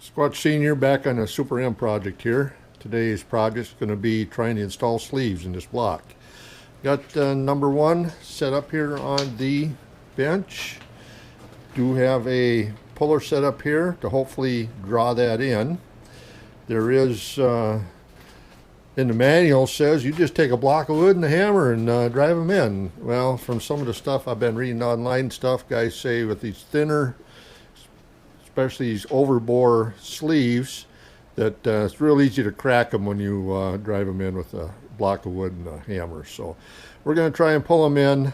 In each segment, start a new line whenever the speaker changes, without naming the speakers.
Squatch Senior back on a Super M project here. Today's project is going to be trying to install sleeves in this block. Got number one set up here on the bench. Do have a puller set up here to hopefully draw that in. There is, in the manual says you just take a block of wood and a hammer and drive them in. Well, from some of the stuff I've been reading online stuff, guys say with these thinner, especially these overbore sleeves, that it's real easy to crack them when you drive them in with a block of wood and a hammer. So we're going to try and pull them in.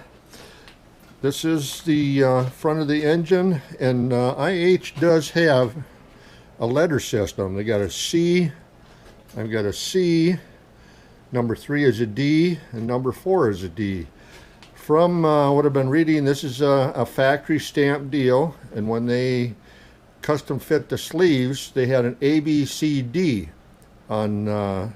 This is the front of the engine, and IH does have a letter system. They got a C, I've got a C, number 3 is a D, and number 4 is a D. From what I've been reading, this is a factory stamp deal, and when they custom fit the sleeves, they had an A, B, C, D on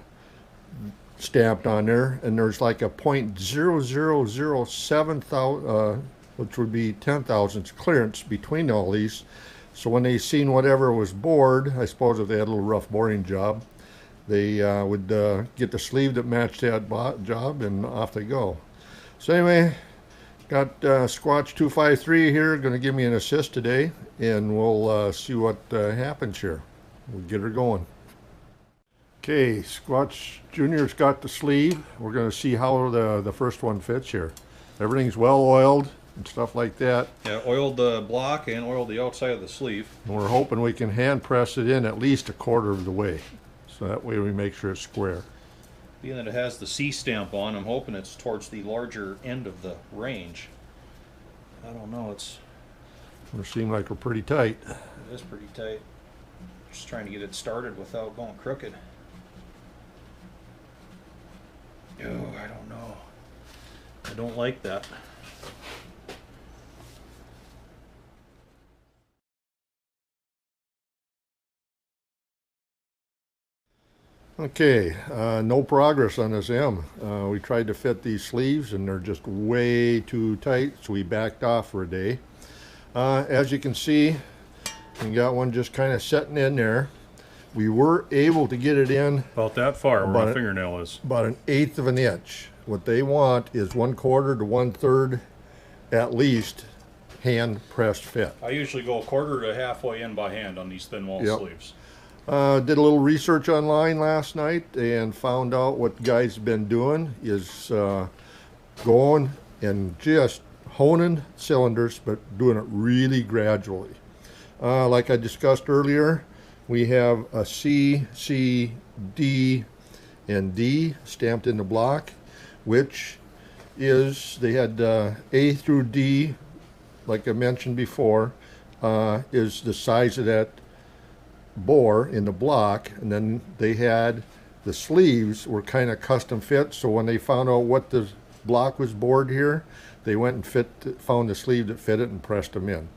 stamped on there, and there's like a .0007 which would be 10 thousandths clearance between all these. So when they seen whatever was bored, I suppose if they had a little rough boring job, they would get the sleeve that matched that job, and off they go. So anyway, got Squatch 253 here, going to give me an assist today, and we'll see what happens here. We'll get her going. Okay, Squatch Junior's got the sleeve. We're going to see how the first one fits here. Everything's well oiled and stuff like that.
Yeah, oiled the block and oiled the outside of the sleeve.
And we're hoping we can hand press it in at least a quarter of the way, so that way we make sure it's square.
Being that it has the C stamp on, I'm hoping it's towards the larger end of the range. I don't know, it
Seem like we're pretty tight.
is pretty tight. Just trying to get it started without going crooked. Oh, I don't know. I don't like that.
Okay, no progress on this M. We tried to fit these sleeves and they're just way too tight, so we backed off for a day. As you can see, we got one just kind of setting in there. We were able to get it in
About that far where my fingernail is.
about 1/8 of an inch. What they want is 1/4 to 1/3 at least hand pressed fit.
I usually go 1/4 to halfway in by hand on these thin wall sleeves.
Did a little research online last night and found out what guys have been doing is going and just honing cylinders, but doing it really gradually. Like I discussed earlier, we have a C, C, D, and D stamped in the block, which is, they had A through D, like I mentioned before, is the size of that bore in the block, and then they had the sleeves were kind of custom fit, so when they found out what the block was bored here, they went and found the sleeve that fit it and pressed them in.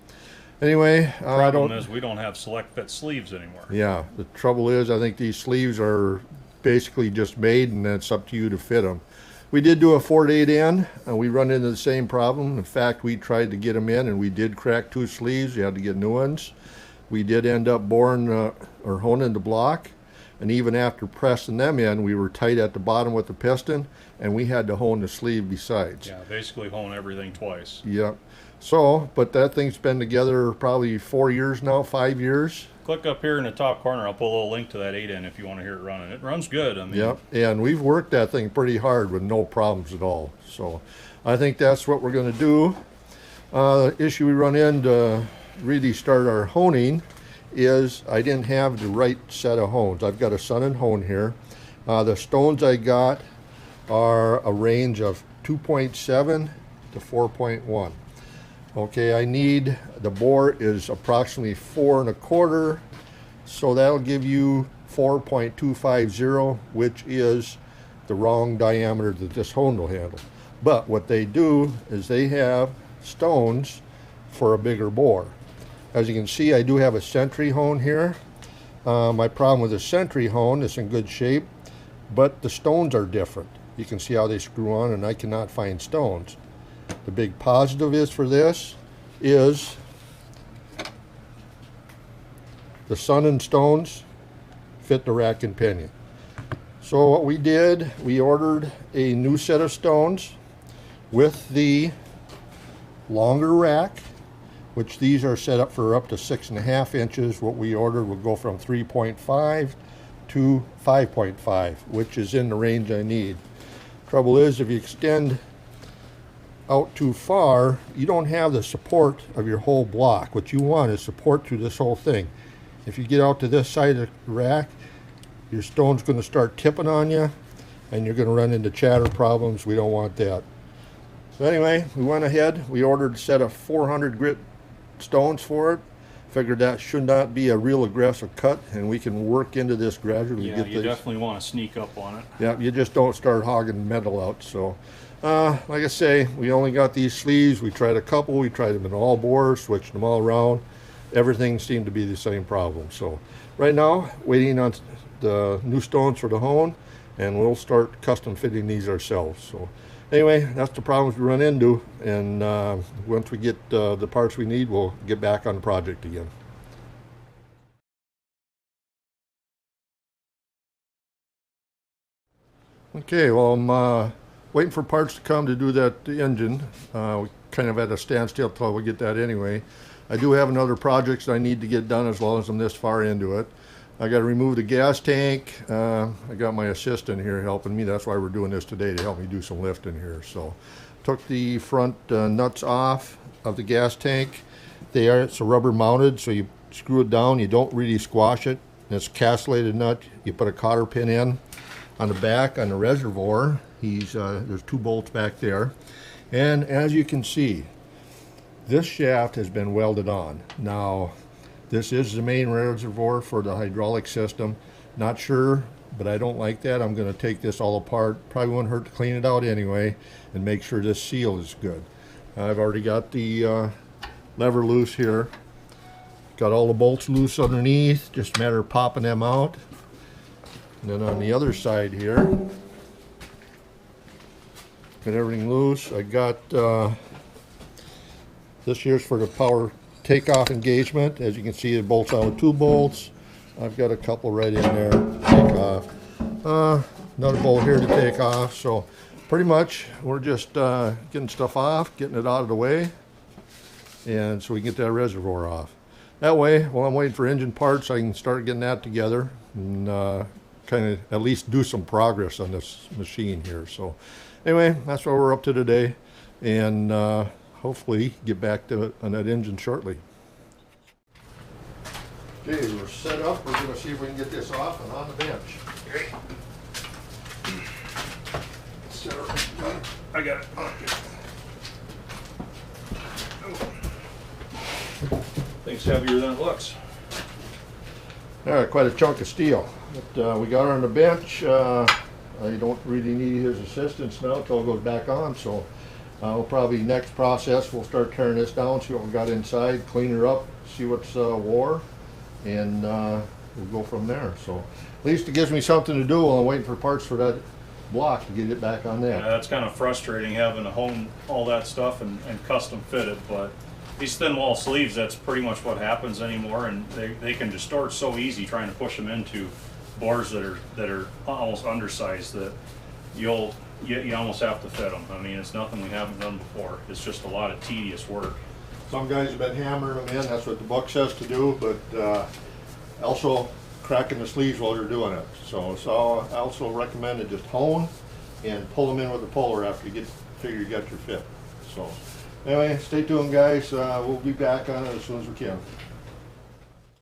Anyway,
The problem is we don't have select fit sleeves anymore.
Yeah, the trouble is I think these sleeves are basically just made, and it's up to you to fit them. We did do a 4-8 in, and we run into the same problem. In fact, we tried to get them in, and we did crack 2 sleeves. We had to get new ones. We did end up boring or honing the block, and even after pressing them in, we were tight at the bottom with the piston, and we had to hone the sleeve besides.
Yeah, basically hone everything twice.
Yep. So, but that thing's been together probably 4 years now, 5 years.
Click up here in the top corner. I'll put a little link to that 8 in if you want to hear it running. It runs good. I mean,
Yep, and we've worked that thing pretty hard with no problems at all. So I think that's what we're going to do. The issue we run into really start our honing is I didn't have the right set of hones. I've got a Sun and Hone here. The stones I got are a range of 2.7 to 4.1. Okay, I need, the bore is approximately 4 1/4, so that'll give you 4.250, which is the wrong diameter that this hone will handle. But what they do is they have stones for a bigger bore. As you can see, I do have a Sentry hone here. My problem with the Sentry hone is in good shape, but the stones are different. You can see how they screw on, and I cannot find stones. The big positive is for this is the sun and stones fit the rack and pinion. So what we did, we ordered a new set of stones with the longer rack, which these are set up for up to 6.5 inches. What we ordered will go from 3.5 to 5.5, which is in the range I need. Trouble is, if you extend out too far, you don't have the support of your whole block. What you want is support through this whole thing. If you get out to this side of the rack, your stone's going to start tipping on you, and you're going to run into chatter problems. We don't want that. So anyway, we went ahead. We ordered a set of 400 grit stones for it. Figured that should not be a real aggressive cut, and we can work into this gradually.
Yeah, you definitely want to sneak up on it.
Yeah, you just don't start hogging metal out. So, like I say, we only got these sleeves. We tried a couple. We tried them in all bores, switched them all around. Everything seemed to be the same problem. So, right now, waiting on the new stones for the hone, and we'll start custom fitting these ourselves. So anyway, that's the problems we run into, and once we get the parts we need, we'll get back on the project again. Okay, well, I'm waiting for parts to come to do the engine. We kind of at a standstill till we get that anyway. I do have another projects that I need to get done as long as I'm this far into it. I got to remove the gas tank. I got my assistant here helping me. That's why we're doing this today, to help me do some lifting here. So, took the front nuts off of the gas tank. It's a rubber mounted, so you screw it down. You don't really squash it. It's a castellated nut. You put a cotter pin in. On the back, on the reservoir, there's 2 bolts back there. And as you can see, this shaft has been welded on. Now, this is the main reservoir for the hydraulic system. Not sure, but I don't like that. I'm going to take this all apart. Probably won't hurt to clean it out anyway and make sure this seal is good. I've already got the lever loose here. Got all the bolts loose underneath. Just a matter of popping them out. And then on the other side here, got everything loose. I got this here's for the power takeoff engagement. As you can see, it bolts out with 2 bolts. I've got a couple right in there to take off. Another bolt here to take off. So pretty much we're just getting stuff off, getting it out of the way, and so we can get that reservoir off. That way, while I'm waiting for engine parts, I can start getting that together and kind of at least do some progress on this machine here. So anyway, that's what we're up to today, and hopefully get back to on that engine shortly. Okay, we're set up. We're going to see if we can get this off and on the bench.
Okay.
Set her right.
I got it. Thing's heavier than it looks.
All right, quite a chunk of steel. But we got her on the bench. I don't really need his assistance now until it goes back on. So we'll probably next process we'll start tearing this down, see what we got inside, clean her up, see what's wore, and we'll go from there. So at least it gives me something to do while I'm waiting for parts for that block to get it back on there.
Yeah, that's kind of frustrating having to hone all that stuff and custom fit it, but these thin wall sleeves, that's pretty much what happens anymore, and they can distort so easy trying to push them into bores that are almost undersized that you almost have to fit them. I mean, it's nothing we haven't done before. It's just a lot of tedious work.
Some guys have been hammering them in. That's what the book says to do, but also cracking the sleeves while you're doing it. So I also recommend to just hone and pull them in with a puller after you figure you got your fit. So anyway, stay tuned, guys. We'll be back on it as soon as we can.